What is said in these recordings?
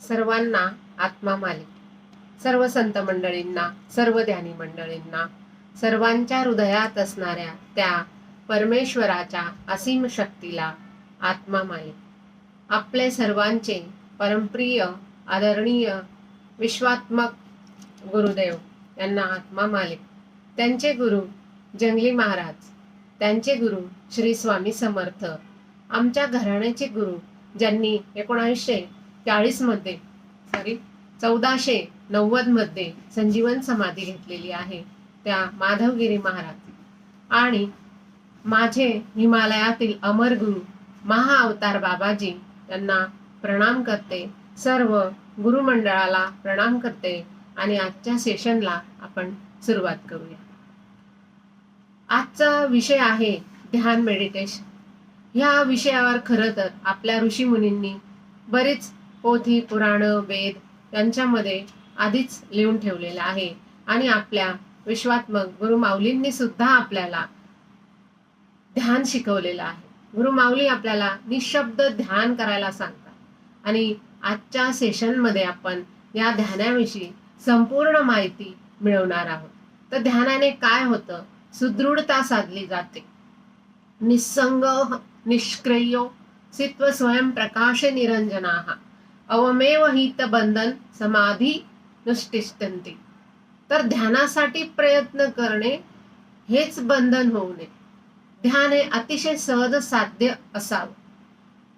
सर्वांना आत्मा मालिक, सर्व संत मंडळींना, सर्व ध्यानी मंडळींना, सर्वांच्या हृदयात असणाऱ्या त्या परमेश्वराच्या असीम शक्तीला आत्मा मालिक, आपले सर्वांचे परमप्रिय आदरणीय विश्वात्मक गुरुदेव यांना आत्मा मालिक, त्यांचे गुरु जंगली महाराज, त्यांचे गुरु श्री स्वामी समर्थ, आमच्या घराण्याचे गुरु ज्यांनी 1940 मध्ये 1490 मध्ये संजीवन समाधी घेतलेली आहे त्या माधवगिरी महाराज आणि माझे हिमालयातील अमर गुरु महाअवतार बाबाजी यांना प्रणाम करते, सर्व गुरुमंडळाला प्रणाम करते आणि आजच्या सेशनला आपण सुरुवात करूया. आजचा विषय आहे ध्यान मेडिटेशन. ह्या विषयावर खरं तर आपल्या ऋषी मुनींनी बरीच पोथी, पुराण, वेद यांच्यामध्ये आधीच लिहून ठेवलेलं आहे आणि आपल्या विश्वात्मक गुरु माऊलींनी सुद्धा आपल्याला ध्यान शिकवलेलं आहे. गुरु माऊली आपल्याला निशब्द ध्यान करायला सांगतात आणि आजच्या सेशन मध्ये आपण या ध्यानाविषयी संपूर्ण माहिती मिळवणार आहोत. तर ध्यानाने काय होतं? सुदृढता साधली जाते, निस्संग निष्क्रियो सित्व स्वयं प्रकाश निरंजनाः अवमेव हित बंधन समाधी नुष्टिष्ठन्ति. तर ध्यानासाठी प्रयत्न करणे हेच बंधन होऊ नये. ध्यान हे अतिशय सहज साध्य असावं.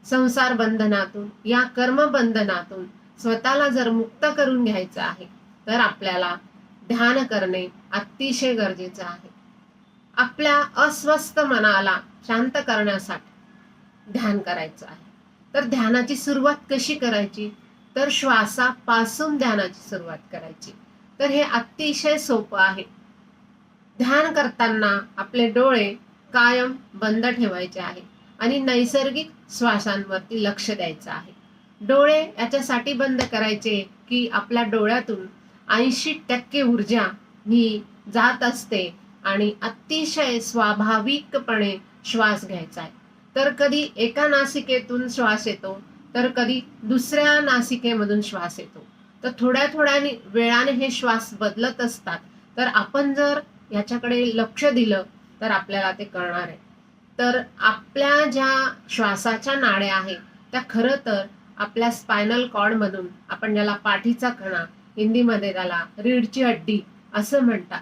संसार बंधनातून, या कर्म बंधनातून स्वतःला जर मुक्त करून घ्यायचं आहे तर आपल्याला ध्यान करणे अतिशय गरजेचं आहे. आपल्या अस्वस्थ मनाला शांत करण्यासाठी ध्यान करायचं आहे. तर ध्यानाची सुरुवात कशी करायची? तर श्वासापासून ध्यानाची सुरुवात करायची. तर हे अतिशय सोपं आहे. ध्यान करताना आपले डोळे कायम बंद ठेवायचे आहे आणि नैसर्गिक श्वासांवरती लक्ष द्यायचं आहे. डोळे याच्यासाठी बंद करायचे की आपल्या डोळ्यातून 80% ऊर्जा ही जात असते आणि अतिशय स्वाभाविकपणे श्वास घ्यायचा आहे. तर कधी एका नासिकेतून श्वास येतो तर कधी दुसऱ्या नासिकेमधून श्वास येतो. तर थोड्या थोड्या वेळाने हे श्वास बदलत असतात. तर आपण जर याच्याकडे लक्ष दिलं तर आपल्याला ते कळणार आहे. तर आपल्या ज्या श्वासाच्या नाड्या आहेत त्या खरं तर आपल्या स्पायनल कॉर्ड मधून, आपण ज्याला पाठीचा कणा, हिंदीमध्ये त्याला रीढची हड्डी असं म्हणतात,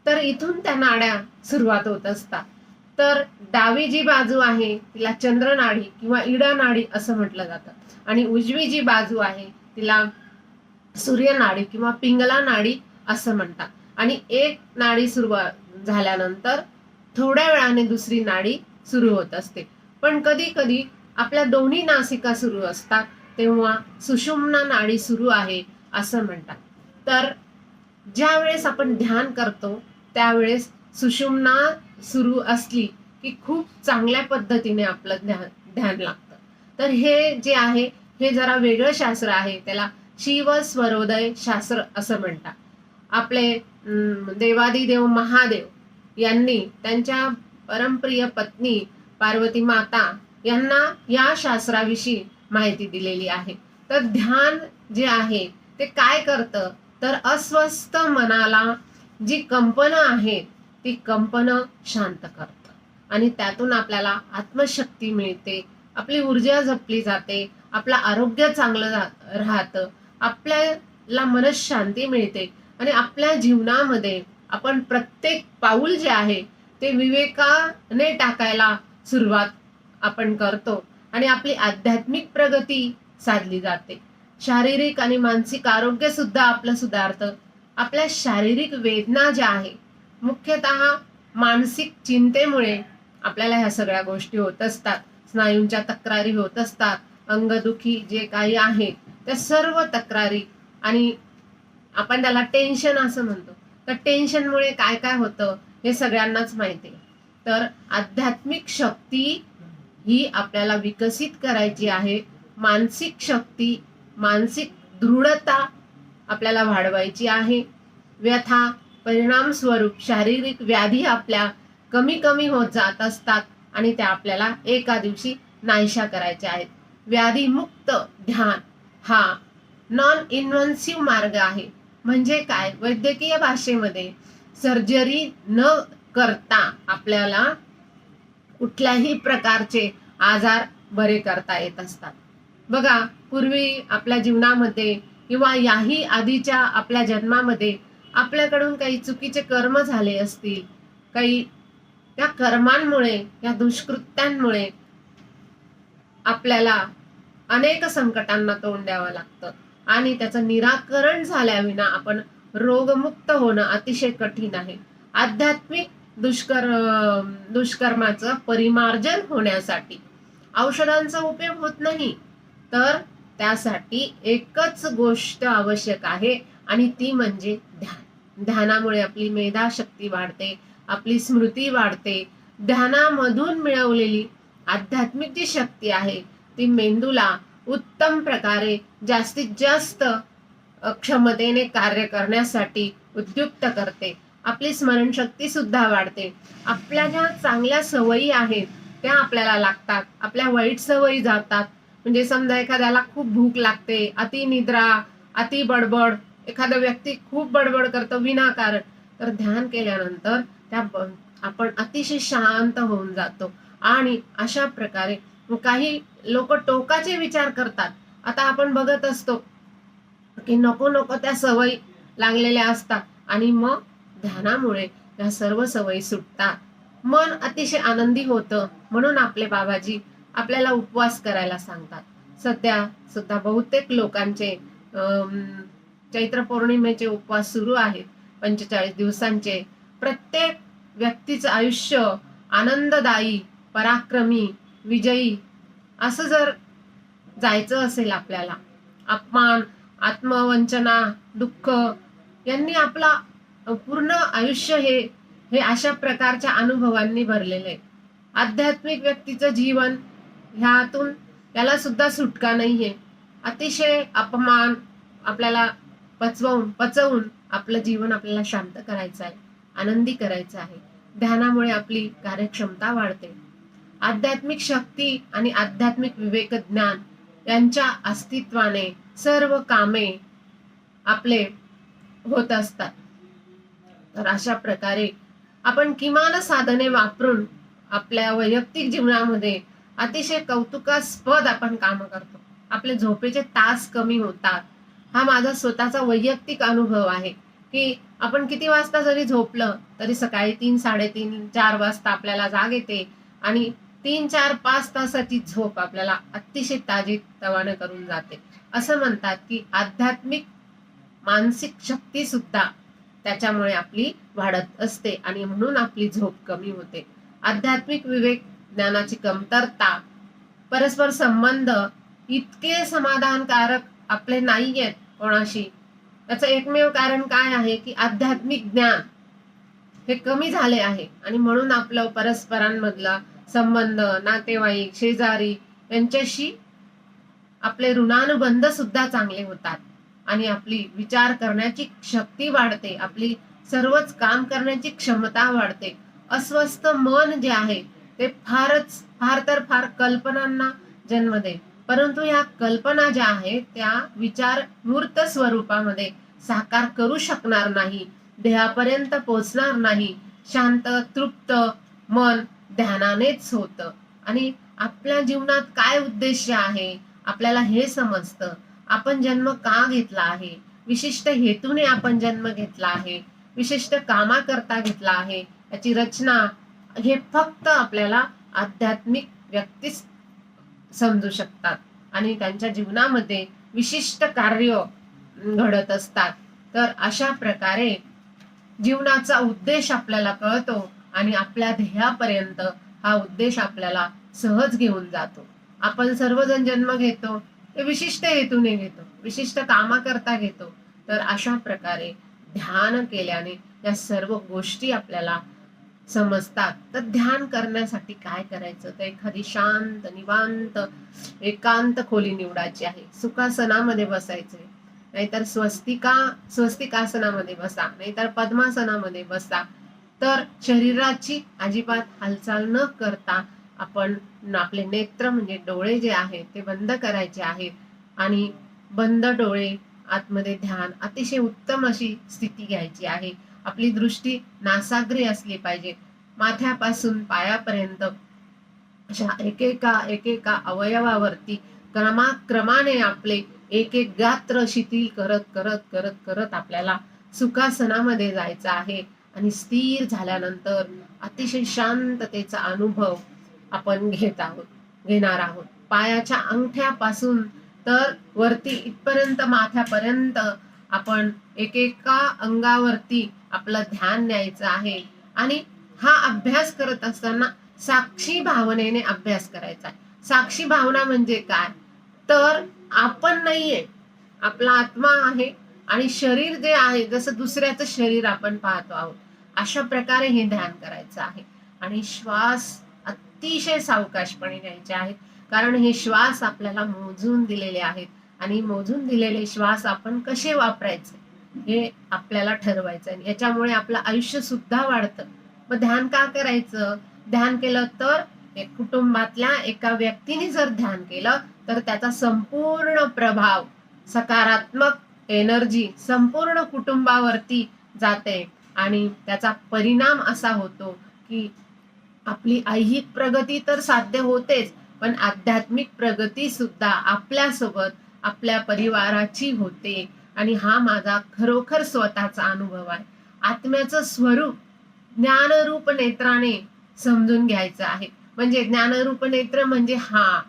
तर इथून त्या नाड्या सुरुवात होत असतात. तर डावी जी बाजू आहे तिला चंद्र नाडी किंवा इडा नाडी असं म्हटलं जातं आणि उजवी जी बाजू आहे तिला सूर्य नाडी किंवा पिंगला नाडी असं म्हणतात. आणि एक नाडी सुरुवात झाल्यानंतर थोड्या वेळाने दुसरी नाडी सुरू होत असते. पण कधी कधी आपल्या दोन्ही नासिका सुरू असतात तेव्हा सुषुम्ना नाडी सुरू आहे असं म्हणतात. तर ज्या वेळेस आपण ध्यान करतो त्यावेळेस सुषुम्ना सुरू असली की खूप चांगल्या पद्धतीने आपलं ध्यान लागतं. तर हे जे आहे हे जरा वेगळं शास्त्र आहे, त्याला शिव स्वरोदय शास्त्र असं म्हणतात. आपले देवादिदेव महादेव यांनी त्यांच्या परमप्रिय पत्नी पार्वती माता यांना या शास्त्राविषयी माहिती दिलेली आहे. तर ध्यान जे आहे ते काय करतं? तर अस्वस्थ मनाला जी कंपनं आहेत ती कंपनं शांत करतं आणि त्यातून आपल्याला आत्मशक्ती मिळते, आपली ऊर्जा जपली जाते, आपलं आरोग्य चांगलं राहतं, आपल्याला मनशांती मिळते आणि आपल्या जीवनामध्ये आपण प्रत्येक पाऊल जे आहे ते विवेकाने टाकायला सुरुवात आपण करतो आणि आपली आध्यात्मिक प्रगती साधली जाते. शारीरिक आणि मानसिक आरोग्य सुद्धा आपलं सुधारतं. आपल्या शारीरिक वेदना ज्या आहे, मुख्यतः मानसिक चिंतेमुळे आपल्याला ह्या सगळ्या गोष्टी होत असतात. स्नायूंच्या तक्रारी होत असतात, अंगदुखी जे काही आहे त्या सर्व तक्रारी, आणि आपण त्याला टेन्शन असं म्हणतो. तर टेन्शनमुळे काय काय होतं हे सगळ्यांनाच माहिती आहे. तर आध्यात्मिक शक्ती ही आपल्याला विकसित करायची आहे. मानसिक शक्ती, मानसिक दृढता आपल्याला वाढवायची आहे. व्यथा, परिणाम स्वरूप शारीरिक व्याधी आपल्या कमी कमी होत जात असतात आणि त्या आपल्याला एका दिवशी नाहीशा करायच्या आहेत. व्याधी मुक्त ध्यान हा नॉन इन्व्हेन्सिव्ह मार्ग आहे. म्हणजे काय, वैद्यकीय भाषेमध्ये सर्जरी न करता आपल्याला कुठल्याही प्रकारचे आजार बरे करता येत असतात. बघा, पूर्वी आपल्या जीवनामध्ये किंवा याही आधीच्या आपल्या जन्मामध्ये आपल्याकडून काही चुकीचे कर्म झाले असतील, काही त्या कर्मांमुळे, या दुष्कृत्यांमुळे आपल्याला अनेक संकटांना तोंड द्यावं लागतं आणि त्याचं निराकरण झाल्याविना आपण रोगमुक्त होणं अतिशय कठीण आहे. आध्यात्मिक दुष्कर्माचं परिमार्जन होण्यासाठी औषधांचा उपयोग होत नाही, तर त्यासाठी एकच गोष्ट आवश्यक आहे आणि ती म्हणजे ध्यान. ध्यानामुळे आपली मेधाशक्ती वाढते, आपली स्मृती वाढते. ध्यानामधून मिळवलेली आध्यात्मिक जी शक्ती आहे ती मेंदूला उत्तम प्रकारे जास्तीत जास्त क्षमतेने कार्य करण्यासाठी उद्युक्त करते. आपली स्मरणशक्ती सुद्धा वाढते. आपल्या ज्या चांगल्या सवयी आहेत त्या आपल्याला लागतात, आपल्या वाईट सवयी जातात. म्हणजे समजा एखाद्याला खूप भूक लागते, अति निद्रा, अति बडबड, एखादा व्यक्ती खूप बडबड करतो विनाकारण, तर ध्यान केल्यानंतर आपण अतिशय शांत होऊन जातो आणि अशा प्रकारे काही लोक टोकाचे विचार करतात. आता आपण बघत असतो की नको नको त्या सवयी लागलेल्या असतात आणि मग ध्यानामुळे या सर्व सवयी सुटतात. मन अतिशय आनंदी होतं. म्हणून आपले बाबाजी आपल्याला उपवास करायला सांगतात. सध्या सुद्धा बहुतेक लोकांचे चैत्र पौर्णिमेचे उपवास सुरू आहेत, 45 दिवसांचे. प्रत्येक व्यक्तीचं आयुष्य आनंददायी, पराक्रमी, विजयी असं जर जायचं असेल आपल्याला, अपमान, आत्मवंचना, दुःख यांनी आपला पूर्ण आयुष्य हे अशा प्रकारच्या अनुभवांनी भरलेलं आहे. आध्यात्मिक व्यक्तीचं जीवन ह्यातून त्याला सुद्धा सुटका नाहीये. अतिशय अपमान आपल्याला पचवून आपलं जीवन आपल्याला शांत करायचं आहे, आनंदी करायचं आहे. ध्यानामुळे आपली कार्यक्षमता वाढते. आध्यात्मिक शक्ती आणि आध्यात्मिक विवेक ज्ञान यांच्या अस्तित्वाने सर्व कामे आपले होत असतात. तर अशा प्रकारे आपण किमान साधने वापरून आपल्या वैयक्तिक जीवनामध्ये अतिशय कौतुकास्पद आपण काम करतो. आपले झोपेचे तास कमी होतात. हा माझा स्वतःचा वैयक्तिक अनुभव आहे की आपण किती वाजता जरी झोपलं तरी सकाळी 3, 3:30, 4 वाजता आपल्याला जाग येते आणि 3, 4, 5 तासाची झोप आपल्याला अतिशय ताजीतवानं करून जाते. असं म्हणतात की आध्यात्मिक मानसिक शक्ती सुद्धा त्याच्यामुळे आपली वाढत असते आणि म्हणून आपली झोप कमी होते. आध्यात्मिक विवेक ज्ञानाची कमतरता, परस्पर संबंध इतके समाधानकारक आपले नाही आहेत कोणाशी. त्याचं एकमेव कारण काय आहे की आध्यात्मिक ज्ञान हे कमी झाले आहे आणि म्हणून आपलं परस्परांमधला संबंध, नातेवाईक, शेजारी यांच्याशी आपले ऋणानुबंध सुद्धा चांगले होतात आणि आपली विचार करण्याची शक्ती वाढते, आपली सर्वच काम करण्याची क्षमता वाढते. अस्वस्थ मन जे आहे ते फार कल्पनांना जन्म देते, परंतु या कल्पना ज्या आहेत त्या विचार मूर्त स्वरूपामध्ये साकार करू शकणार नाही, देहापर्यंत पोहोचणार नाही. शांत तृप्त मन ध्यानानेच होतं आणि आपल्या जीवनात काय उद्देश आहे आपल्याला हे समजतं. आपण जन्म का घेतला आहे, विशिष्ट हेतूने आपण जन्म घेतला आहे, विशिष्ट कामाकरता घेतला आहे, याची रचना हे फक्त आपल्याला आध्यात्मिक व्यक्तीच समजू शकतात आणि त्यांच्या जीवनामध्ये विशिष्ट कार्य घडत असतात. तर अशा प्रकारे जीवनाचा उद्देश आपल्याला कळतो आणि आपल्या ध्येयापर्यंत हा उद्देश आपल्याला सहज घेऊन जातो. आपण सर्वजण जन्म घेतो ते विशिष्ट हेतूने घेतो, विशिष्ट कामाकरता घेतो. तर अशा प्रकारे ध्यान केल्याने या सर्व गोष्टी आपल्याला समजतात. तर ध्यान करण्यासाठी काय करायचं, तर एखादी शांत निवांत एकांत खोली निवडायची आहे. सुखासनामध्ये बसायचे, नाहीतर स्वस्तिकासनामध्ये बसा, नाहीतर पद्मासनामध्ये बसा. तर शरीराची अजिबात हालचाल न करता आपण आपले नेत्र म्हणजे डोळे जे आहेत ते बंद करायचे आहेत आणि बंद डोळे, आतमध्ये ध्यान, अतिशय उत्तम अशी स्थिती घ्यायची आहे. आपली दृष्टी नासाग्री असली पाहिजे. माथ्यापासून पायापर्यंत अशा एकेका अवयवावरती क्रमाने आपले एक एक गात्र शिथिल करत करत करत करत आपल्याला सुखासनामध्ये जायचं आहे. आणि स्थिर झाल्यानंतर अतिशय शांततेचा अनुभव आपण घेणार आहोत. पायाच्या अंगठ्यापासून तर वरती इथपर्यंत माथ्यापर्यंत आपण एकेका अंगावरती आपलं ध्यान न्यायचं आहे. आणि हा अभ्यास करत असताना साक्षी भावनेने अभ्यास करायचा आहे. साक्षी भावना म्हणजे काय, तर आपण नाहीये, आपला आत्मा आहे आणि शरीर जे आहे जसं दुसऱ्याचं शरीर आपण पाहतो आहोत, अशा प्रकारे हे ध्यान करायचं आहे. आणि श्वास अतिशय सावकाशपणे घ्यायचे आहेत, कारण हे श्वास आपल्याला मोजून दिलेले आहेत आणि मोजून दिलेले श्वास आपण कसे वापरायचे हे आपल्याला ठरवायचं आहे. याच्यामुळे आपलं आयुष्य सुद्धा वाढतं. मग ध्यान का करायचं, ध्यान केलं तर एक कुटुंबातल्या एका व्यक्तीने जर ध्यान केलं तर त्याचा संपूर्ण प्रभाव, सकारात्मक एनर्जी संपूर्ण कुटुंबावरती जाते आणि त्याचा परिणाम असा होतो की आपली ऐहिक प्रगती तर साध्य होतेच, पण आध्यात्मिक प्रगती सुद्धा आपल्यासोबत आपल्या परिवाराची होते. आणि हा माझा खरोखर स्वतःचा अनुभव आहे. आत्म्याचं स्वरूप ज्ञानरूप नेत्राने समजून घ्यायचं आहे. म्हणजे ज्ञानरूप नेत्र म्हणजे हा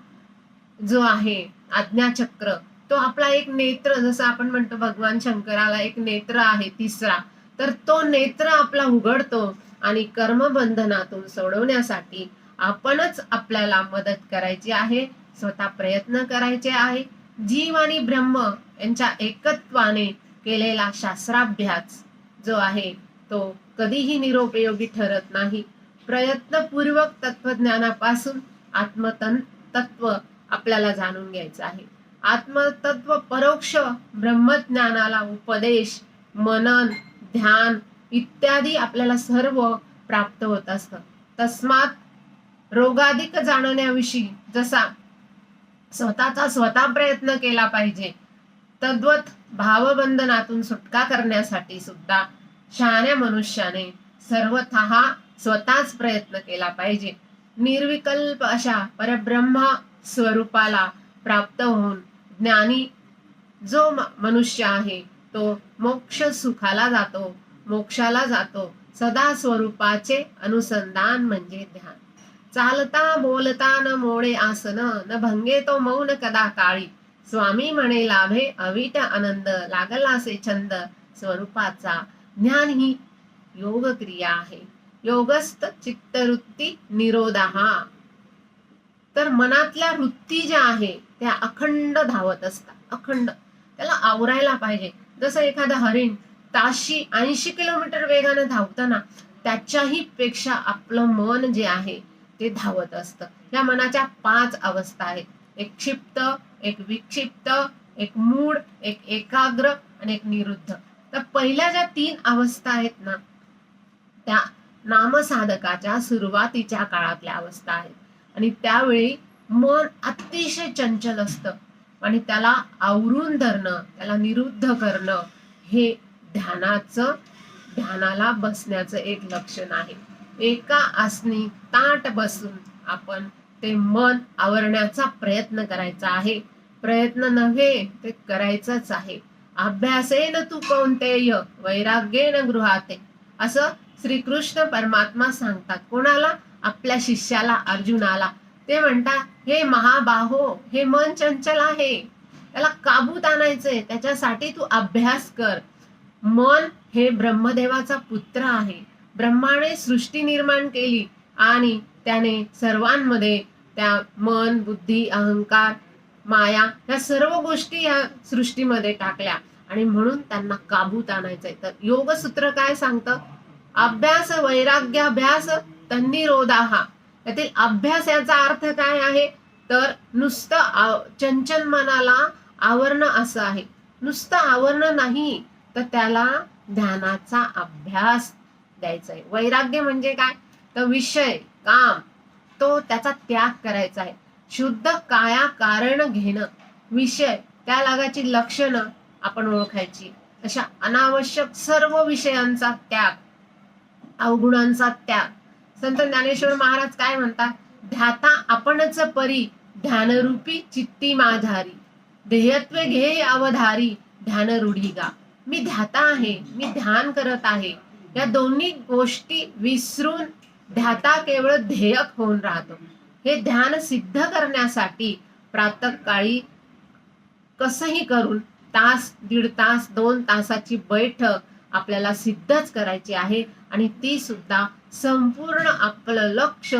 जो आहे आज्ञाचक्र, तो आपला एक नेत्र, जसं आपण म्हणतो भगवान शंकराला एक नेत्र आहे तिसरा, तर तो नेत्र आपला उघडतो आणि कर्मबंधनातून सोडवण्यासाठी आपणच आपल्याला मदत करायची आहे, स्वतः प्रयत्न करायचे आहे. जीव आणि ब्रह्म यांच्या एकत्वाने केलेला शास्त्राभ्यास जो आहे तो कधीही निरुपयोगी ठरत नाही. प्रयत्नपूर्वक तत्वज्ञानापासून आत्मतत्व आपल्याला जाणून घ्यायचं आहे. आत्मतत्व परोक्ष ब्रह्मज्ञानाला उपदेश, मनन, ध्यान इत्यादी आपल्याला सर्व प्राप्त होत असतं. तस्मात रोगाधिक जाणण्याविषयी जसा स्वतःचा स्वतः प्रयत्न केला पाहिजे, तद्वत भावबंधनातून सुटका करण्यासाठी सुद्धा शहाण्या मनुष्याने सर्वतः स्वतःच प्रयत्न केला पाहिजे. निर्विकल्प अशा परब्रह्म स्वरूपाला प्राप्त होऊन ज्ञानी जो मनुष्य आहे तो मोक्ष सुखाला जातो, मोक्षाला जातो. सदा स्वरूपाचे अनुसंधान म्हणजे ध्यान. चालता बोलता न मोडे आसन, न भंगे तो मौन कदा काळी. स्वामी म्हणे लाभे अविट आनंद, लागलासे छंद स्वरूपाचा. ज्ञान ही योग क्रिया आहे. योगस्थ चित्तवृत्ती निरोधा. तर मनातल्या वृत्ती ज्या आहे त्या अखंड धावत असतात, अखंड. त्याला आवरायला पाहिजे. जसं एखादा हरिण ताशी 80 किलोमीटर वेगाने धावताना त्याच्याही पेक्षा आपलं मन जे आहे ते धावत असतं. या मनाच्या 5 अवस्था आहेत. एक क्षिप्त, एक विक्षिप्त, एक मूढ, एक एकाग्र आणि एक निरुद्ध. तर पहिल्या ज्या 3 अवस्था आहेत ना, त्या नामसाधकाच्या सुरुवातीच्या काळातल्या अवस्था आहेत. आणि त्यावेळी मन अतिशय चंचल असतं आणि त्याला आवरून धरणं, त्याला निरुद्ध करणं हे ध्यानाला बसण्याचं एक लक्षण आहे. एका आसनी ताट बसून आपण ते मन आवरण्याचा प्रयत्न करायचा आहे. प्रयत्न नव्हे, ते करायचंच आहे. अभ्यासेन तू कौंतेय वैराग्येन गृहाते, असं श्रीकृष्ण परमात्मा सांगतात. कोणाला? आपल्या शिष्याला अर्जुनाला. ते म्हणतात, हे महाबाहो, हे मन चंचल आहे, त्याला काबूत आणायचंय, त्याच्यासाठी तू अभ्यास कर. मन हे ब्रह्मदेवाचा पुत्र आहे. ब्रह्माने सृष्टी निर्माण केली आणि त्याने सर्वांमध्ये त्या मन, बुद्धी, अहंकार, माया या सर्व गोष्टी या सृष्टीमध्ये टाकल्या आणि म्हणून त्यांना काबूत आणायचंय. तर योगसूत्र काय सांगतं? अभ्यास वैराग्याभ्यास तन्निरोधाः. यातील अभ्यास याचा अर्थ काय आहे? तर नुसतं चंचल मनाला आवरणं असं आहे. नुसतं आवरणं नाही, तर त्याला ध्यानाचा अभ्यास द्यायचा आहे. वैराग्य म्हणजे काय? तर विषय, काम, तो त्याचा त्याग करायचा आहे. शुद्ध काया कारण घेणं, विषय त्या लागाची लक्षणं आपण ओळखायची. अशा अनावश्यक सर्व विषयांचा त्याग, अवगुणांचा त्याग. संत ज्ञानेश्वर महाराज काय म्हणतात? ध्याता आपणच परी, ध्यानरूपी चित्ती माझारी, ध्येयत्वे घे अवधारी, ध्यान रूढी गा. मी ध्याता आहे, मी ध्यान करत आहे, या दोन्ही गोष्टी विसरून ध्याता केवळ ध्येयक होऊन राहतो. हे ध्यान सिद्ध करण्यासाठी प्रातःकाळी कसंही करून तास, दीड तास, 2 तासाची बैठक आपल्याला सिद्धच करायची आहे. आणि ती सुद्धा संपूर्ण आपलं लक्ष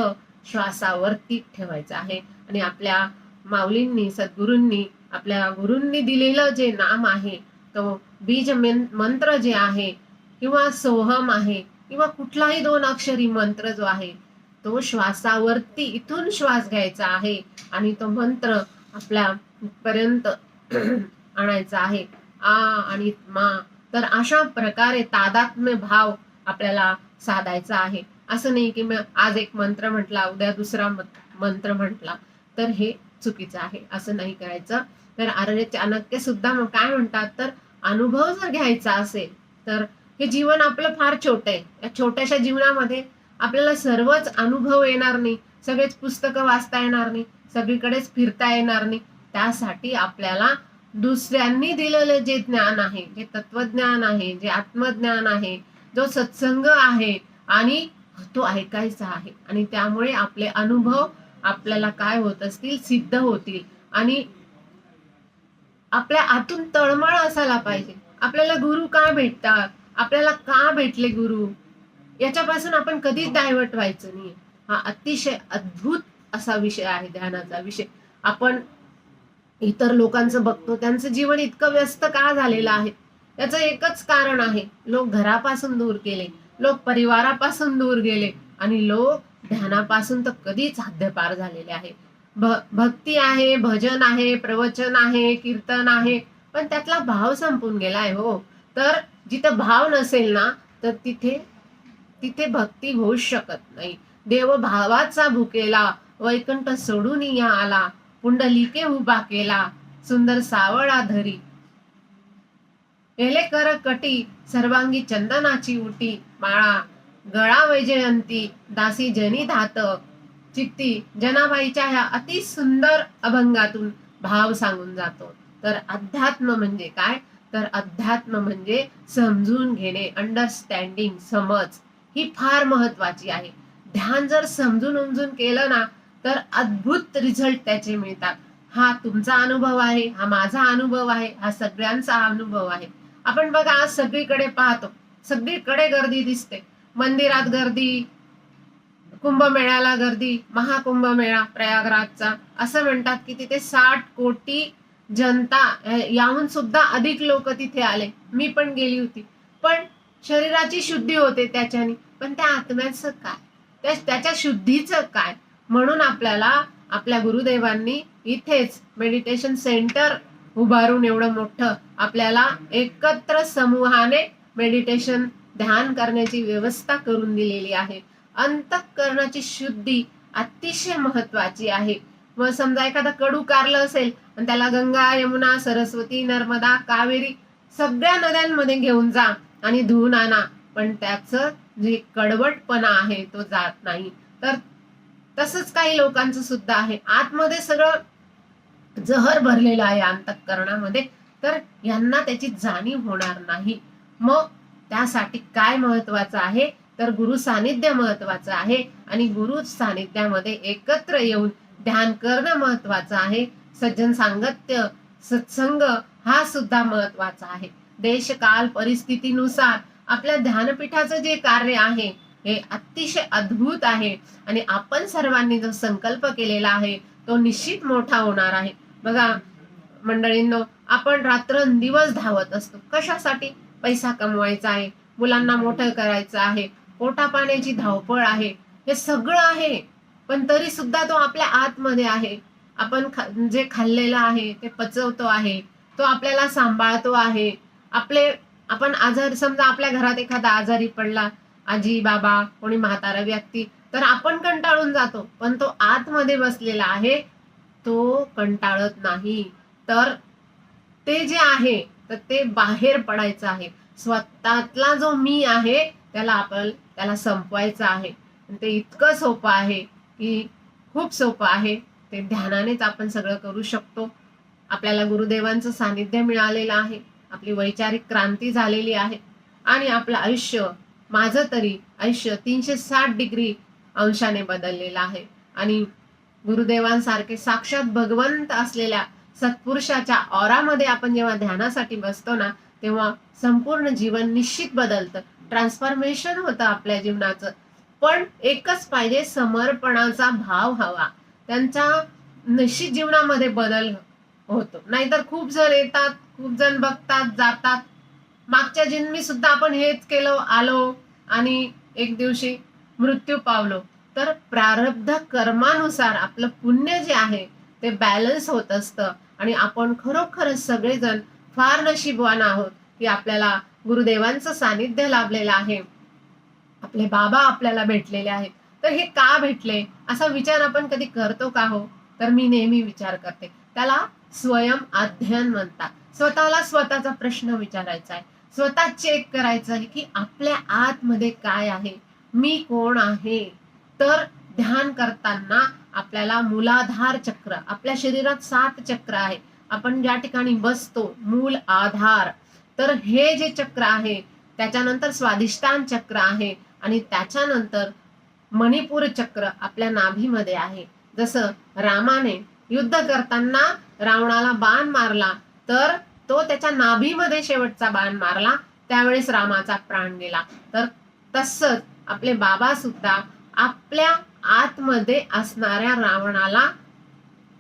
श्वासावरती ठेवायचं आहे. आणि आपल्या माऊलींनी, सद्गुरूंनी, आपल्या गुरूंनी दिलेलं जे नाम आहे, तो बीज मंत्र जे आहे किंवा सोहम आहे किंवा कुठलाही 2 अक्षरी मंत्र जो आहे, तो श्वासावरती इथून श्वास घ्यायचा आहे आणि तो मंत्र आपल्या पर्यंत आणायचा आहे, आ आणि मा. तर अशा प्रकारे तादात्म्य भाव आपल्याला साधायचा आहे. असं नाही की मग आज एक मंत्र म्हटला, उद्या दुसरा मंत्र म्हटला, तर हे चुकीचं आहे. असं नाही करायचं. तर आर्य चाणक्य सुद्धा मग काय म्हणतात, तर अनुभव जर घ्यायचा असेल तर हे जीवन आपलं फार छोटं आहे. या छोट्याशा जीवनामध्ये आपल्याला सर्वच अनुभव येणार नाही, सगळेच पुस्तकं वाचता येणार नाही, सगळीकडेच फिरता येणार नाही. त्यासाठी आपल्याला दुसऱ्यांनी दिलेलं जे ज्ञान आहे, जे तत्वज्ञान आहे, जे आत्मज्ञान आहे, जो सत्संग आहे, आणि तो ऐकायचा आहे. आणि त्यामुळे आपले अनुभव आपल्याला काय होत असतील, सिद्ध होतील. आणि आपल्या आतून तळमळ असायला पाहिजे. आपल्याला गुरु का भेटतात, आपल्याला का भेटले गुरु, याच्यापासून आपण कधीच डायव्हर्ट व्हायचं नाही. हा अतिशय अद्भुत असा विषय आहे, ध्यानाचा विषय. आपण इतर लोकांचं बघतो, त्यांचं जीवन इतकं व्यस्त का झालेलं आहे, याचं एकच कारण आहे, लोक घरापासून दूर गेले, लोक परिवारापासून दूर गेले, आणि लोक ध्यानापासून तर कधीच हद्दपार झालेले आहे. भक्ती आहे, भजन आहे, प्रवचन आहे, कीर्तन आहे, पण त्यातला भाव संपून गेलाय. हो, तर जिथं भाव नसेल ना, तर तिथे भक्ती होऊच शकत नाही. देव भावाचा भुकेला, वैकुंठ सोडून या आला, पुंडलिके उभा केला, सुंदर सावळा धरी, एले कर कटी, सर्वांगी चंदनाची उटी, माळा गळा वैजयंती, दासी जनी धात चित्ती. जनाबाईच्या ह्या अति सुंदर अभंगातून भाव सांगून जातो. तर अध्यात्म म्हणजे काय, तर अध्यात्म म्हणजे समजून घेणे, अंडरस्टँडिंग, समज ही फार महत्वाची आहे. ध्यान जर समजून उमजून केलं ना, तर अद्भुत रिझल्ट त्याचे मिळतात. हा तुमचा अनुभव आहे, हा माझा अनुभव आहे, हा सगळ्यांचा अनुभव आहे. आपण बघा, आज सगळीकडे पाहतो, सगळीकडे गर्दी दिसते. मंदिरात गर्दी, कुंभमेळ्याला गर्दी, महाकुंभमेळा प्रयागराजचा, असं म्हणतात की तिथे 60 कोटी जनता, याहून सुद्धा अधिक लोक तिथे आले. मी पण गेली होती. पण शरीराची शुद्धी होते त्याच्याने, पण त्या आत्म्याचं काय, त्याच्या शुद्धीचं काय? म्हणून आपल्याला आपल्या गुरुदेवांनी इथेच मेडिटेशन सेंटर उभारून एवढं मोठं आपल्याला एकत्र समूहाने मेडिटेशन, ध्यान करण्याची व्यवस्था करून दिलेली आहे. अंतःकरणाची शुद्धी अतिशय महत्वाची आहे. मग समजा एखादा कडू कारलं असेल आणि त्याला गंगा, यमुना, सरस्वती, नर्मदा, कावेरी सगळ्या नद्यांमध्ये घेऊन जा आणि धुवून आणा, पण त्याचं जे कडवटपणा आहे तो जात नाही. तर तसंच काही लोकांचं सुद्धा आहे, आतमध्ये सगळं जहर भरलेलं आहे अंतःकरणामध्ये, तर यांना त्याची जाणीव होणार नाही. मग त्यासाठी काय महत्वाचं आहे, तर गुरु सानिध्य महत्वाचं आहे. आणि गुरु सानिध्यामध्ये एकत्र येऊन ध्यान करणं महत्वाचं आहे. सज्जन सांगत्य, सत्संग हा सुद्धा महत्वाचा आहे. देश काल परिस्थितीनुसार आपल्या ध्यानपीठाचं जे कार्य आहे हे अतिशय अद्भुत आहे. आणि आपण सर्वांनी जो संकल्प केलेला आहे तो निश्चित मोठा होणार आहे. बघा मंडळींनो, आपण रात्रंदिवस धावत असतो. कशासाठी? पैसा कमवायचा आहे, मुलांना मोठं करायचं आहे, पोटा पाण्याची धावपळ आहे, हे सगळं आहे. पण तरी सुद्धा तो आपल्या आतमध्ये आहे. आपण जे खाल्लेलं आहे ते पचवतो आहे, तो आपल्याला सांभाळतो आहे. आपण आजार, समजा आपल्या घरात एखादा आजारी पडला, आजी, बाबा, कोणी म्हातारा व्यक्ती, तर आपण कंटाळून जातो, पण तो आतमध्ये बसलेला आहे, तो कंटाळत नाही. तर ते जे आहे तर ते बाहेर पडायचं आहे. स्वतःतला जो मी आहे त्याला संपवायचं आहे. ते इतकं सोपं आहे की खूप सोपं आहे. ते ध्यानानेच आपण सगळं करू शकतो. आपल्याला गुरुदेवांचं सानिध्य मिळालेलं आहे. आपली वैचारिक क्रांती झालेली आहे आणि आपलं आयुष्य, माझं तरी आयुष्य 360 डिग्री अंशाने बदललेलं आहे. आणि गुरुदेवांसारखे साक्षात भगवंत असलेल्या सत्पुरुषाच्या ऑरामध्ये आपण जेव्हा ध्यानासाठी बसतो ना, तेव्हा संपूर्ण जीवन निश्चित बदलतं. ट्रान्सफॉर्मेशन होतं आपल्या जीवनाचं. पण एकच पाहिजे, समर्पणाचा भाव हवा. त्यांच्या निश्चित जीवनामध्ये बदल होतो. नाहीतर खूप जण येतात, खूप जण बघतात, जातात. मागच्या जन्मी सुद्धा आपण हेच केलं, आलो आणि एक दिवशी मृत्यू पावलो. तर प्रारब्ध कर्मानुसार आपलं पुण्य जे आहे ते बॅलन्स होत असतं आणि आपण खरोखरच सगळेजण फार नशीबवान आहोत की आपल्याला गुरुदेवांचं सानिध्य लाभलेलं आहे. आपले बाबा आपल्याला भेटलेले आहेत. तर हे का भेटले असा विचार आपण कधी करतो का हो? तर मी नेहमी विचार करते. त्याला स्वयं अध्ययन म्हणतात. स्वतःला स्वतःचा प्रश्न विचारायचा आहे. स्वतः चेक करायचं आहे की आपल्या आतमध्ये काय आहे, मी कोण आहे. तर ध्यान करताना आपल्याला मूलाधार चक्र, आपल्या शरीरात 7 चक्र आहे. आपण ज्या ठिकाणी बसतो, मूल आधार, तर हे जे चक्र आहे, त्याच्यानंतर स्वाधिष्ठान चक्र आहे आणि त्याच्यानंतर मणिपूर चक्र आपल्या नाभीमध्ये आहे. जसं रामाने युद्ध करताना रावणाला बाण मारला तर तो त्याच्या नाभीमध्ये शेवटचा बाण मारला, त्यावेळेस रामाचा प्राण गेला. तर तसंच आपले बाबा सुद्धा आपल्या आतमध्ये असणाऱ्या रावणाला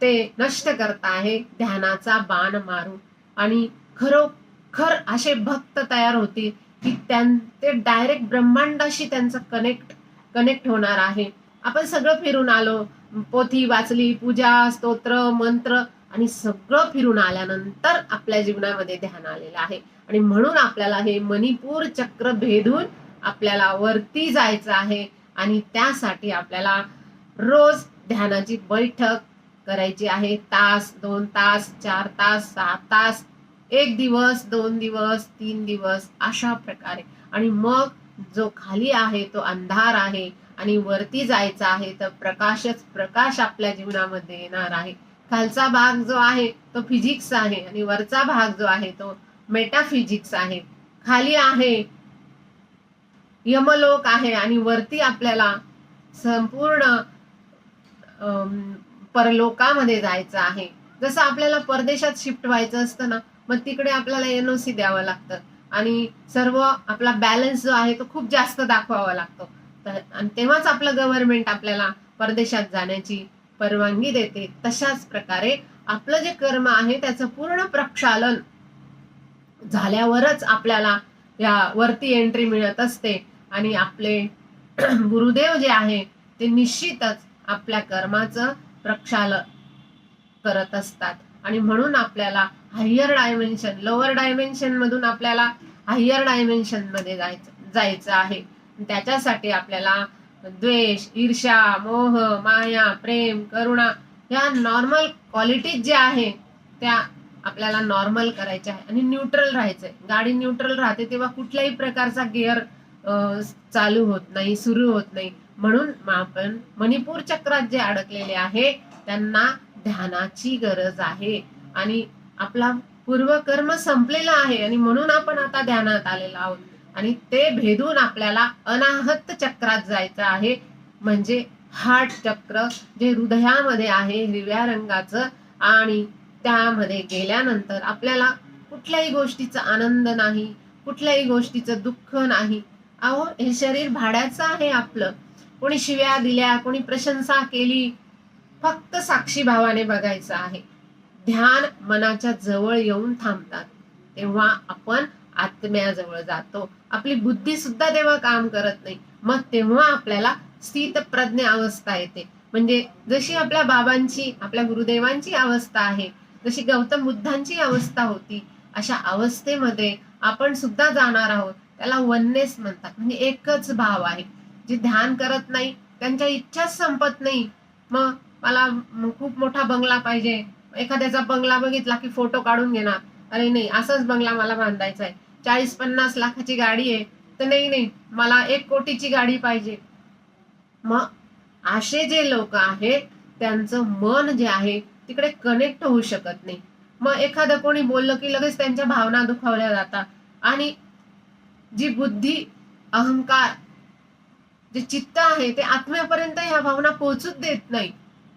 ते नष्ट करत आहे ध्यानाचा बाण मारून. आणि खरोखर असे भक्त तयार होतील की ते डायरेक्ट ब्रह्मांडाशी त्यांचं कनेक्ट होणार आहे. आपण सगळं फिरून आलो, पोथी वाचली, पूजा, स्तोत्र, मंत्र आणि सगळं फिरून आल्यानंतर आपल्या जीवनामध्ये ध्यान आलेलं आहे. आणि म्हणून आपल्याला हे मणिपूर चक्र भेदून आपल्याला वरती जायचं आहे आणि त्यासाठी आपल्याला रोज ध्यानाची बैठक करायची आहे. तास, 2 तास, 4 तास, 6 तास, 1 दिवस, 2 दिवस, 3 दिवस अशा प्रकारे. आणि मग जो खाली आहे तो अंधार आहे आणि वरती जायचं आहे तर प्रकाशच प्रकाश आपल्या जीवनामध्ये येणार आहे. खालचा भाग जो आहे तो फिजिक्स आहे आणि वरचा भाग जो आहे तो मेटाफिजिक्स आहे. खाली आहे यमलोक आहे आणि वरती आपल्याला संपूर्ण परलोकामध्ये जायचं आहे. जसं आपल्याला परदेशात शिफ्ट व्हायचं असतं ना, मग तिकडे आपल्याला NOC द्यावं लागतं आणि सर्व आपला बॅलन्स जो आहे तो खूप जास्त दाखवावा लागतो. आणि तेव्हाच आपलं गव्हर्नमेंट आपल्याला परदेशात जाण्याची परवानगी देते. तशाच प्रकारे आपलं जे कर्म आहे त्याचं पूर्ण प्रक्षालन झाल्यावरच आपल्याला या वरती एंट्री मिळत असते. आणि आपले गुरुदेव जे आहे ते निश्चितच आपल्या कर्माचं प्रक्षालन करत असतात. आणि म्हणून आपल्याला हायर डायमेन्शन, लोअर डायमेन्शन मधून आपल्याला हायर डायमेन्शन मध्ये जायचं आहे. त्याच्यासाठी आपल्याला द्वेष, ईर्ष्या, मोह, माया, प्रेम, करुणा या नॉर्मल क्वालिटीज ज्या आहे त्या आपल्याला नॉर्मल करायच्या आहे आणि न्यूट्रल राहायचंय. गाडी न्यूट्रल राहते तेव्हा कुठल्याही प्रकारचा गिअर चालू होत नाही, सुरू होत नाही. म्हणून आपण मणिपूर चक्रात जे अडकलेले आहे त्यांना ध्यानाची गरज आहे. आणि आपला पूर्वकर्म संपलेला आहे आणि म्हणून आपण आता ध्यानात आलेलो आहोत. आणि ते भेदून आपल्याला अनाहत चक्रात जायचं आहे, म्हणजे हार्ट चक्र जे हृदयामध्ये आहे हिरव्या रंगाचं. आणि त्यामध्ये गेल्यानंतर आपल्याला कुठल्याही गोष्टीचा आनंद नाही, कुठल्याही गोष्टीचं दुःख नाही. अहो, हे शरीर भाड्याचं आहे आपलं. कोणी शिव्या दिल्या, कोणी प्रशंसा केली, फक्त साक्षी भावाने बघायचं आहे. ध्यान मनाच्या जवळ येऊन थांबतात तेव्हा आपण आत्म्याजवळ जातो. आपली बुद्धी सुद्धा तेव्हा काम करत नाही. मग तेव्हा आपल्याला स्थित प्रज्ञ अवस्था येते. म्हणजे जशी आपल्या बाबांची, आपल्या गुरुदेवांची अवस्था आहे, जशी गौतम बुद्धांची अवस्था होती, अशा अवस्थेमध्ये आपण सुद्धा जाणार आहोत. त्याला वननेस म्हणतात, म्हणजे एकच भाव आहे. जे ध्यान करत नाही त्यांच्या इच्छाच संपत नाही. मग मला खूप मोठा बंगला पाहिजे, एखाद्याचा बंगला बघितला की फोटो काढून घेणार. अरे नाही, असाच बंगला मला बांधायचा आहे, 40-50 लाखाची गाडी आहे, तर नाही नाही, मला 1 कोटीची गाडी पाहिजे. मग असे जे लोक आहेत त्यांचं मन जे आहे तिकडे कनेक्ट होऊ शकत नाही. मग एखादं कोणी बोललं की लगेच त्यांच्या भावना दुखावल्या जातात, आणि जी बुद्धी, अहंकार, जे चित्त आहे ते आत्म्यापर्यंत ह्या भावना पोहोचूच देत नाही.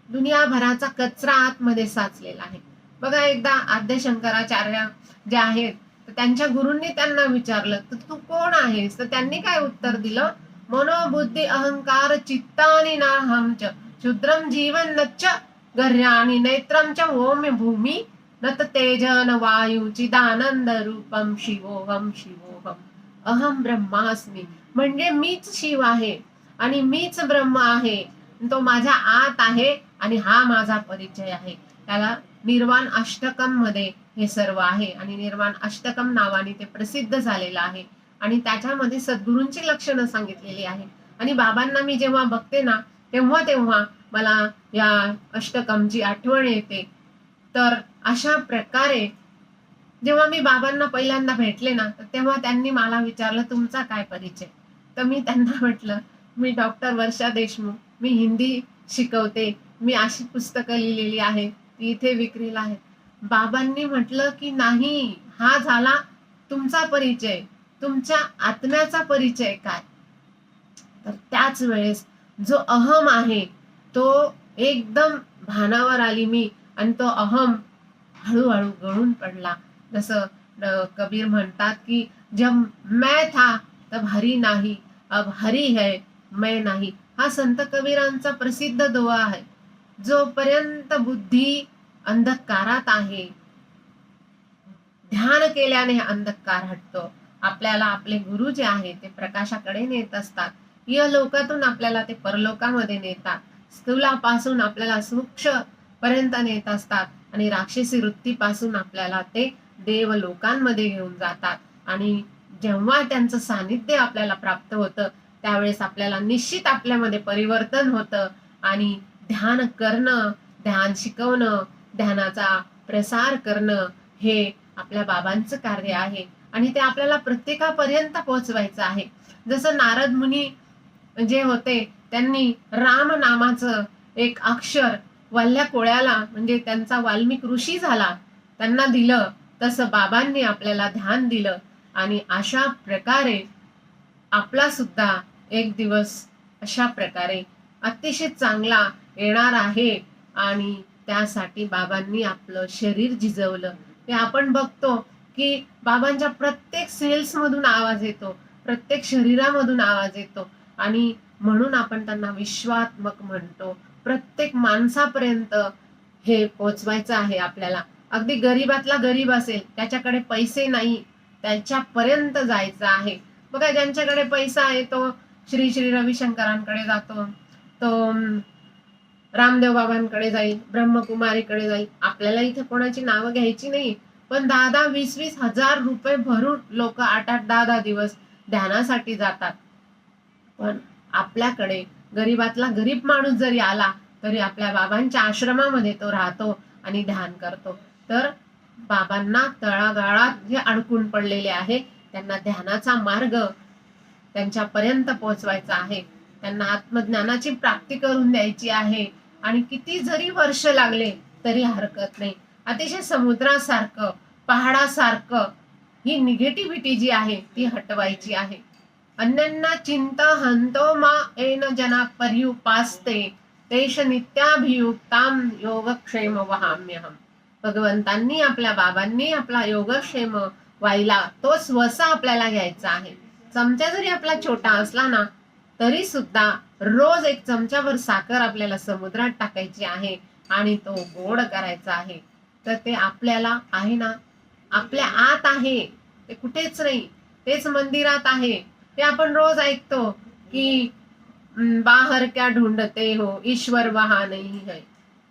दुनियाभराचा कचरा आतमध्ये साचलेला आहे. बघा, एकदा आद्य शंकराचार्य जे आहेत तर त्यांच्या गुरूंनी त्यांना विचारलं, तर तू कोण आहेस? तर त्यांनी काय उत्तर दिलं? मनोबुद्धी अहंकार चित्तानि नाहं च क्षुद्रम जीवन नच्च गर्याणि नेत्रम च ओम भूमी नत तेज न वायू चिदानंद रूपम शिवोहम शिवोहम अहम ब्रह्मास्मी. म्हणजे मीच शिव आहे आणि मीच ब्रह्म आहे, तो माझ्या आत आहे आणि हा माझा परिचय आहे. त्याला निर्वाण अष्टकम मध्ये हे सर्व आहे आणि निर्वाण अष्टकम नावाने ते प्रसिद्ध झालेलं आहे आणि त्याच्यामध्ये सद्गुरूंची लक्षणं सांगितलेली आहे. आणि बाबांना मी जेव्हा बघते ना तेव्हा तेव्हा मला या अष्टकमची आठवण येते. तर अशा प्रकारे जेव्हा मी बाबांना पहिल्यांदा भेटले ना तर तेव्हा त्यांनी मला विचारलं, तुमचा काय परिचय? तर मी त्यांना म्हटलं, मी डॉक्टर वर्षा देशमुख, मी हिंदी शिकवते, मी अशी पुस्तकं लिहिलेली आहे, ती इथे विक्रीला आहे. बाबांनी म्हटलं की नाही, हा झाला तुमचा परिचय, तुमच्या आत्म्याचा परिचय काय? तर त्याच वेळेस जो अहम आहे तो एकदम भानावर आली मी, आणि तो अहम हळूहळू गळून पडला. जसं कबीर म्हणतात की जब मैं था तब हरी नाही, अब हरी है मैं नाही. हा संत कबीरांचा प्रसिद्ध दुआ आहे. जोपर्यंत बुद्धी अंधकारात आहे, ध्यान केल्याने अंधकार हटतो. आपल्याला आपले गुरु जे आहे ते प्रकाशाकडे नेत असतात. या लोकातून आपल्याला ते परलोकामध्ये नेतात. स्थूलापासून आपल्याला सूक्ष्म पर्यंत नेत असतात आणि राक्षसी वृत्तीपासून आपल्याला ते देव लोकांमध्ये घेऊन जातात. आणि जेव्हा त्यांचं सानिध्य आपल्याला प्राप्त होतं त्यावेळेस आपल्याला निश्चित आपल्यामध्ये परिवर्तन होतं आणि ध्यान करणं, ध्यान शिकवणं, ध्यानाचा प्रसार करणं हे आपल्या बाबांचं कार्य आहे आणि ते आपल्याला प्रत्येकापर्यंत पोहोचवायचं आहे. जसं नारद मुनी जे होते त्यांनी राम नामाचं एक अक्षर वल्ल्या कोळ्याला, म्हणजे त्यांचा वाल्मिक ऋषी झाला, त्यांना दिलं, तसं बाबांनी आपल्याला ध्यान दिलं. आणि अशा प्रकारे आपला सुद्धा एक दिवस अशा प्रकारे अतिशय चांगला येणार आहे. आणि त्यासाठी बाबांनी आपलं शरीर झिजवलं. ते आपण बघतो की बाबांच्या प्रत्येक सेल्स मधून आवाज येतो, प्रत्येक शरीरामधून आवाज येतो, आणि म्हणून आपण त्यांना विश्वात्मक म्हणतो. प्रत्येक माणसापर्यंत हे पोचवायचं आहे आपल्याला. अगदी गरीबातला गरीब असेल, त्याच्याकडे पैसे नाही, त्याच्यापर्यंत जायचं आहे. बघा, ज्यांच्याकडे पैसा आहे तो श्री श्री रविशंकरांकडे जातो, तो रामदेव बाबांकडे जाईल, ब्रह्मकुमारीकडे जाईल. आपल्याला इथे कोणाची नावं घ्यायची नाही, पण 10-10, 20-20 हजार रुपये भरून लोक 8-8, 10-10 दिवस ध्यानासाठी जातात. पण आपल्याकडे गरीबातला गरीब माणूस जरी आला तरी आपल्या बाबांच्या आश्रमामध्ये तो राहतो आणि ध्यान करतो. तर बाबांना तळागाळात जे अडकून पडलेले आहे त्यांना ध्यानाचा मार्ग त्यांच्यापर्यंत पोहोचवायचा आहे. त्यांना आत्मज्ञानाची प्राप्ती करून द्यायची आहे. आणि किती जरी वर्ष लागले तरी हरकत नाही. अतिशय समुद्रासारखं, पहाडासारखं ही निगेटिव्हिटी जी आहे ती हटवायची आहे. अन्यन्ना चिंता हंतो मा एन जना पर्युपास्ते तेष नित्याभियुक्ताम योगक्षेम वहाम्यहम. भगवंतांनी, आपल्या बाबांनी आपला योगक्षेम व्हायला तोच वसा आपल्याला घ्यायचा आहे. चमचा जरी आपला छोटा असला ना तरी सुद्धा रोज 1 चमचाभर साखर आपल्याला समुद्रात टाकायची आहे आणि तो गोड करायचा आहे. तर ते आपल्याला आहे ना, आपल्या आत आहे, ते कुठेच नाही, तेच मंदिरात आहे. ते आपण रोज ऐकतो की बाहर क्या ढूंढते हो, ईश्वर वहा नहीं है.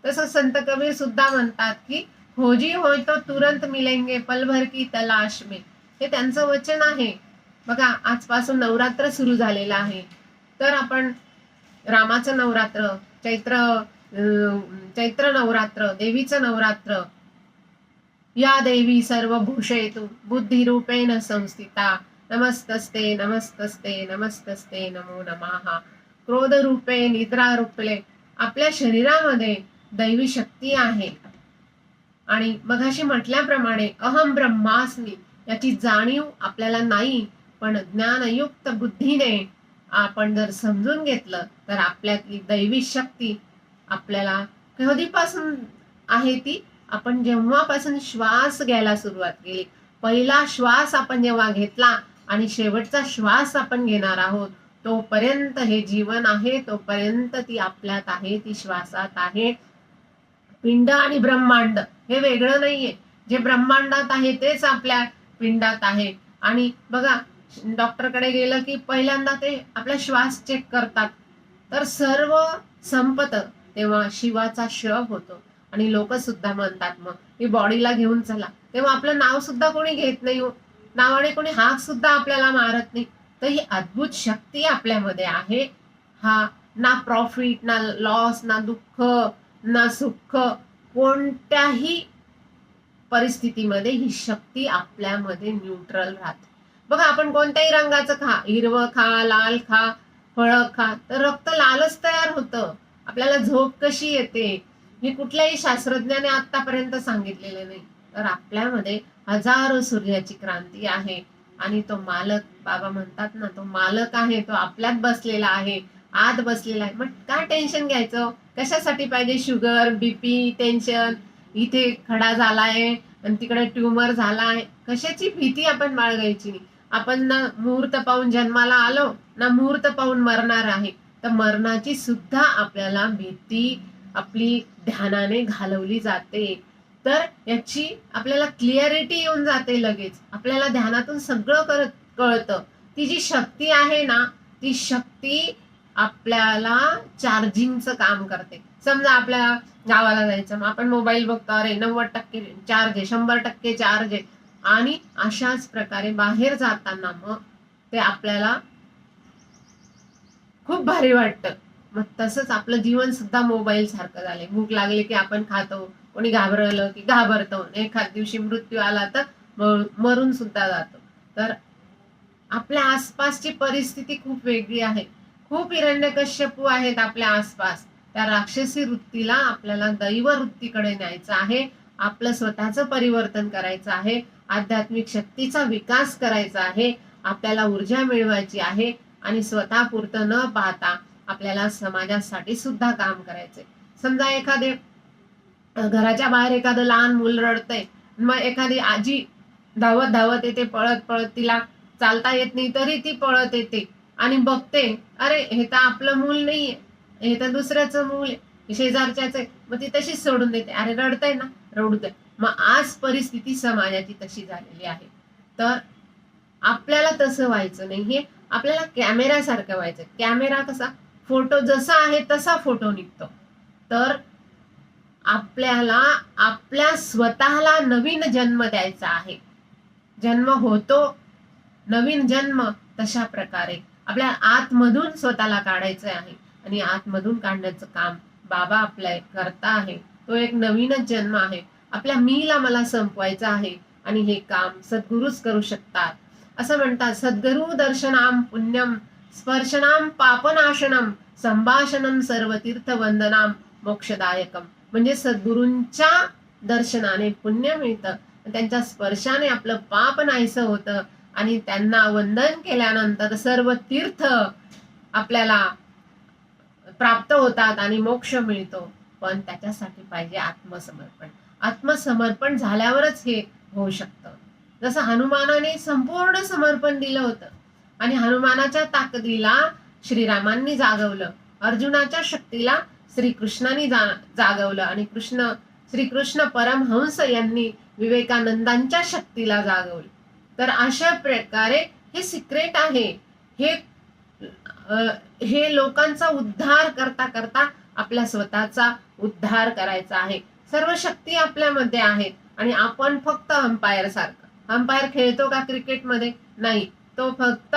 तसं संत कबीर सुद्धा म्हणतात की खोजी होय तो तुरंत मिलेंगे पल भर की तलाश में. हे त्यांचं वचन आहे. बघा, आजपासून नवरात्र सुरू झालेला आहे. तर आपण रामाचं नवरात्र, चैत्र नवरात्र, देवीचं नवरात्र, या देवी सर्वभूषेतु बुद्धिरूपेण संस्थिता नमस्तस्ते नमस्तस्ते नमस्तस्ते नमो नमः. क्रोधरूपे निद्रारूपे आपल्या शरीरामध्ये दैवी शक्ती आहे. आणि मगाशी म्हटल्याप्रमाणे अहम ब्रह्मास्मी याची जाणीव आपल्याला नाही, पण ज्ञानयुक्त बुद्धीने आपण जर समजून घेतलं तर आपल्यातली दैवी शक्ती आपल्याला कधीपासून आहे ती, आपण जेव्हापासून श्वास घ्यायला सुरुवात केली, पहिला श्वास आपण जेव्हा घेतला आणि शेवटचा श्वास आपण घेणार आहोत, तोपर्यंत हे जीवन आहे, तोपर्यंत ती आपल्यात आहे, ती श्वासात आहे. पिंड आणि ब्रह्मांड हे वेगळं नाहीये. जे ब्रह्मांडात आहे तेच आपल्या पिंडात आहे. आणि बघा, डॉक्टरकडे गेलं की पहिल्यांदा ते आपला श्वास चेक करतात, तर सर्व संपत तेव्हा शिवाचा श होतो. आणि लोक सुद्धा म्हणतात मग की बॉडीला घेऊन चला, तेव्हा आपलं नाव सुद्धा कोणी घेत नाही हो, नावाने कोणी हाक सुद्धा आपल्याला मारत नाही. तर ही अद्भुत शक्ती आपल्यामध्ये आहे. हा ना प्रॉफिट ना लॉस ना दुःख ना सुख, कोणत्याही परिस्थितीमध्ये ही शक्ती आपल्यामध्ये न्यूट्रल राहते. बघा, आपण कोणत्याही रंगाचं खा, हिरवं खा, लाल खा, फळं खा, तर रक्त लालच तयार होतं. आपल्याला झोप कशी येते हे कुठल्याही शास्त्रज्ञाने आतापर्यंत सांगितलेले नाही. तर आपल्यामध्ये हजारो सूर्याची क्रांती आहे. आणि तो मालक, बाबा म्हणतात ना, तो मालक आहे, तो आपल्यात बसलेला आहे, आत बसलेला आहे. मग काय टेन्शन घ्यायचं? कशासाठी पाहिजे शुगर, बीपी, टेन्शन? इथे खडा झालाय आणि तिकडे ट्यूमर झालाय, कशाची भीती आपण बाळगायची नाही. आपण ना मुहूर्त पाहून जन्माला आलो ना मुहूर्त पाहून मरणार आहे. तर मरणाची सुद्धा आपल्याला भीती आपली ध्यानाने घालवली जाते. तर याची आपल्याला क्लिअरिटी येऊन जाते लगेच. आपल्याला ध्यानातून सगळं कळतं. ती जी शक्ती आहे ना, ती शक्ती आपल्याला चार्जिंगचं काम करते. समजा आपल्या गावाला जायचं, मग आपण मोबाईल बघतो, अरे 90% चार्ज आहे, 100% चार्ज आहे. आणि अशाच प्रकारे बाहेर जाताना मग ते आपल्याला खूप भारी वाटतं. मग तसंच आपलं जीवन सुद्धा मोबाईल सारखं झालंय. भूक लागली की आपण खातो, कोणी घाबरलं की घाबरतो, एखाद दिवशी मृत्यू आला तर मरून सुद्धा जातो. तर आपल्या आसपासची परिस्थिती खूप वेगळी आहे. खूप हिरण्यकश्यपू आहेत आपल्या आसपास. त्या राक्षसी वृत्तीला आपल्याला दैव वृत्तीकडे न्यायचं आहे. आपलं स्वतःचं परिवर्तन करायचं आहे. आध्यात्मिक शक्तीचा विकास करायचा आहे. आपल्याला ऊर्जा मिळवायची आहे. आणि स्वतःपुरतं न पाहता आपल्याला समाजासाठी सुद्धा काम करायचंय. समजा एखादे घराच्या बाहेर एखादं लहान मूल रडतंय, मग एखादी आजी धावत धावत येते, पळत पळत, तिला चालता येत नाही तरी ती पळत येते आणि बघते, अरे हे तर आपलं मूल नाहीये, हे तर दुसऱ्याचं मूल आहे, शेजारच्याच आहे. मग ती तशीच सोडून देते, अरे रडतंय ना, रडू दे. मग आज परिस्थिती समाजाची तशी झालेली आहे. तर आपल्याला तसं व्हायचं नाही. हे आपल्याला कॅमेऱ्यासारखं व्हायचं. कॅमेरा कसा, फोटो जसा आहे तसा फोटो निघतो. तर आपल्याला आपल्या स्वतःला नवीन जन्म द्यायचा आहे. जन्म होतो नवीन जन्म, तशा प्रकारे आपल्या आतमधून स्वतःला काढायचं आहे. आणि आतमधून काढण्याचं काम बाबा आपल्या करता आहे. तो एक नवीनच जन्म आहे. आपल्या मीला मला संपवायचं आहे. आणि हे काम सद्गुरूच करू शकतात. असं म्हणतात, सद्गुरु दर्शनाम पुण्यम स्पर्शनाम पापनाशनम संभाषणम सर्व तीर्थ वंदनाम मोक्षदायकम. म्हणजे सद्गुरूंच्या दर्शनाने पुण्य मिळतं, त्यांच्या स्पर्शाने आपलं पाप नाहीसं होतं. आणि त्यांना वंदन केल्यानंतर सर्व तीर्थ आपल्याला प्राप्त होतात आणि मोक्ष मिळतो. पण त्याच्यासाठी पाहिजे आत्मसमर्पण. आत्मसमर्पण झाल्यावरच हे होऊ शकतं. जसं हनुमानाने संपूर्ण समर्पण दिलं होतं आणि हनुमानाच्या ताकदीला श्रीरामांनी जागवलं, अर्जुनाच्या शक्तीला श्रीकृष्णाने जागवलं आणि श्रीकृष्ण परमहंस यांनी विवेकानंदांच्या शक्तीला जागवलं. तर अशा प्रकारे हे सिक्रेट आहे. हे लोकांचा उद्धार करता करता आपल्या स्वतःचा उद्धार करायचा आहे. सर्व शक्ती आपल्यामध्ये आहेत आणि आपण फक्त अंपायर सारखं. अंपायर खेळतो का क्रिकेटमध्ये? नाही. तो फक्त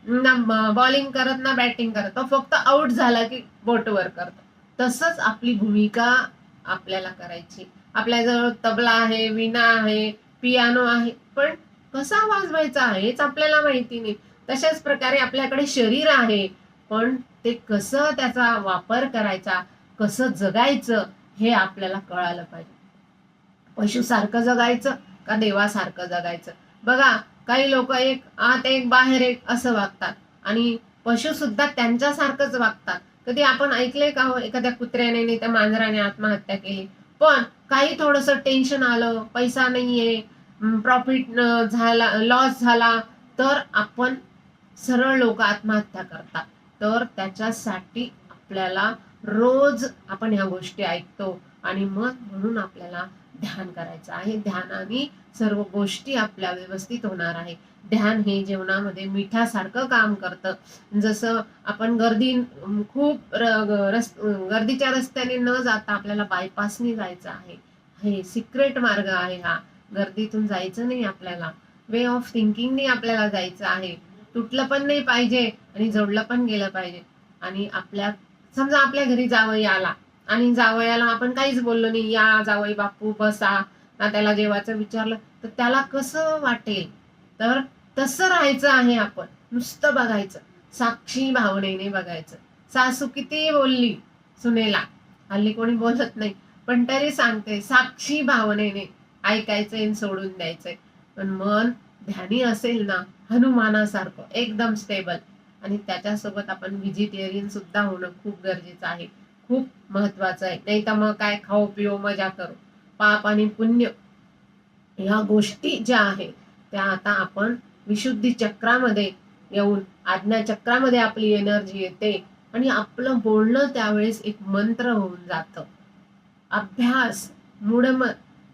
ना बॉलिंग करत ना बॅटिंग करत, तो फक्त आउट झाला की बोट वर करतो. तसंच आपली भूमिका आपल्याला करायची. आपल्याजवळ तबला आहे, वीणा आहे, पियानो आहे, पण कसा वाजवायचा हेच आपल्याला माहिती नाही. तशाच प्रकारे आपल्याकडे शरीर आहे, पण ते कसं त्याचा वापर करायचा, कसं जगायचं हे आपल्याला कळालं पाहिजे. पशुसारखं जगायचं का देवासारखं जगायचं? बघा, काही लोक एक आत एक बाहेर एक असं वागतात आणि पशु सुद्धा त्यांच्यासारखंच वागतात. कधी आपण ऐकलंय का हो एखाद्या कुत्र्याने नाही त्या मांजराने आत्महत्या केली? पण काही थोडस टेन्शन आलं, पैसा नाहीये, प्रॉफिट झाला, लॉस झाला, तर आपण सरळ लोक आत्महत्या करतात. तर त्याच्यासाठी आपल्याला रोज आपण ह्या गोष्टी ऐकतो आणि मग म्हणून आपल्याला ध्यान करायचं आहे. ध्यानाने सर्व गोष्टी आपल्या व्यवस्थित होणार आहे. ध्यान हे जीवनामध्ये मिठासारखं काम करतं. जसं आपण खूप गर्दीच्या रस्त्याने न जाता आपल्याला बायपासने जायचं आहे. हे सिक्रेट मार्ग आहे हा. गर्दीतून जायचं नाही आपल्याला. वे ऑफ थिंकिंगने आपल्याला जायचं आहे. तुटलं पण नाही पाहिजे आणि जोडलं पण गेलं पाहिजे. आणि समजा आपल्या घरी जावई आला आणि जावयाला आपण काहीच बोललो नाही, या जावई बापू बसा, ना त्याला जेवायचं विचारलं तर त्याला कसं वाटेल? तर तसं राहायचं आहे आपण. नुसतं बघायचं, साक्षी भावनेने बघायचं. सासू किती बोलली सुनेला, हल्ली कोणी बोलत नाही, पण तरी सांगते, साक्षी भावनेने ऐकायचंय सोडून द्यायचंय. पण मन ध्यानी असेल ना, हनुमानासारखं एकदम स्टेबल, आणि त्याच्यासोबत आपण व्हेजिटेरियन सुद्धा होणं खूप गरजेचं आहे, खूप महत्वाचं आहे. नाही तर मग काय, खाऊ पिऊ मजा करू. पाप आणि पुण्य या गोष्टी ज्या आहेत त्या आता आपण विशुद्धी चक्रामध्ये येऊन आज्ञा चक्रामध्ये आपली एनर्जी येते आणि आपलं बोलणं त्यावेळेस एक मंत्र होऊन जातं. अभ्यास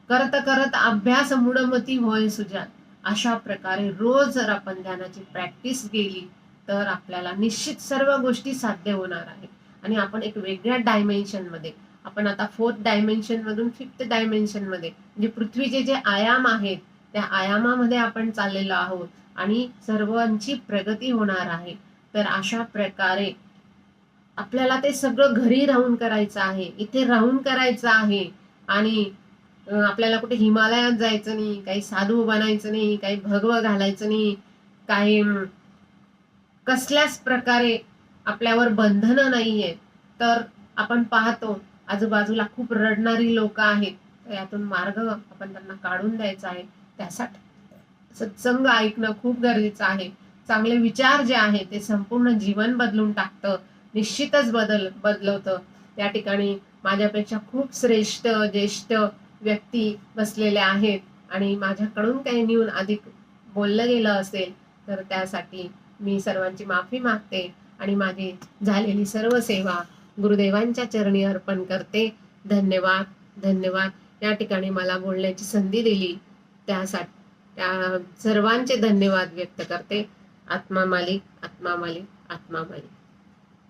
करत करत अभ्यास मूढमती होय सुजान. अशा प्रकारे रोज जर आपण ध्यानाची प्रॅक्टिस केली तर आपल्याला निश्चित सर्व गोष्टी साध्य होणार आहे. आणि आपण एक वेगळ्या डायमेन्शन मध्ये, आपण आता 4th डायमेन्शन मधून 5th डायमेन्शन मध्ये, म्हणजे पृथ्वीचे जे आयाम आहेत त्या आयामामध्ये आपण चाललेलो आहोत आणि सर्वांची प्रगती होणार आहे. तर अशा प्रकारे आपल्याला ते सगळं घरी राहून करायचं आहे, इथे राहून करायचं आहे. आणि आपल्याला कुठे हिमालयात जायचं नाही, काही साधू बनायचं नाही, काही भगवं घालायचं नाही, काही कसल्याच प्रकारे आपल्यावर बंधनं नाहीये. तर आपण पाहतो आजूबाजूला खूप रडणारी लोक आहेत, तर यातून मार्ग आपण त्यांना काढून द्यायचा आहे. त्यासाठी सत्संग ऐकणं खूप गरजेचं आहे. चांगले विचार जे आहे ते संपूर्ण जीवन बदलून टाकतं, निश्चितच बदलवतं. त्या ठिकाणी माझ्यापेक्षा खूप श्रेष्ठ ज्येष्ठ व्यक्ती बसलेल्या आहेत आणि माझ्याकडून काही न्यून अधिक बोललं गेलं असेल तर त्यासाठी मी सर्वांची माफी मागते आणि माझी झालेली सर्व सेवा गुरुदेवांच्या चरणी अर्पण करते. धन्यवाद, धन्यवाद. या ठिकाणी मला बोलण्याची संधी दिली त्यासाठी त्या सर्वांचे धन्यवाद व्यक्त करते. आत्मा मालिक, आत्मा मालिक, आत्मा मालिक.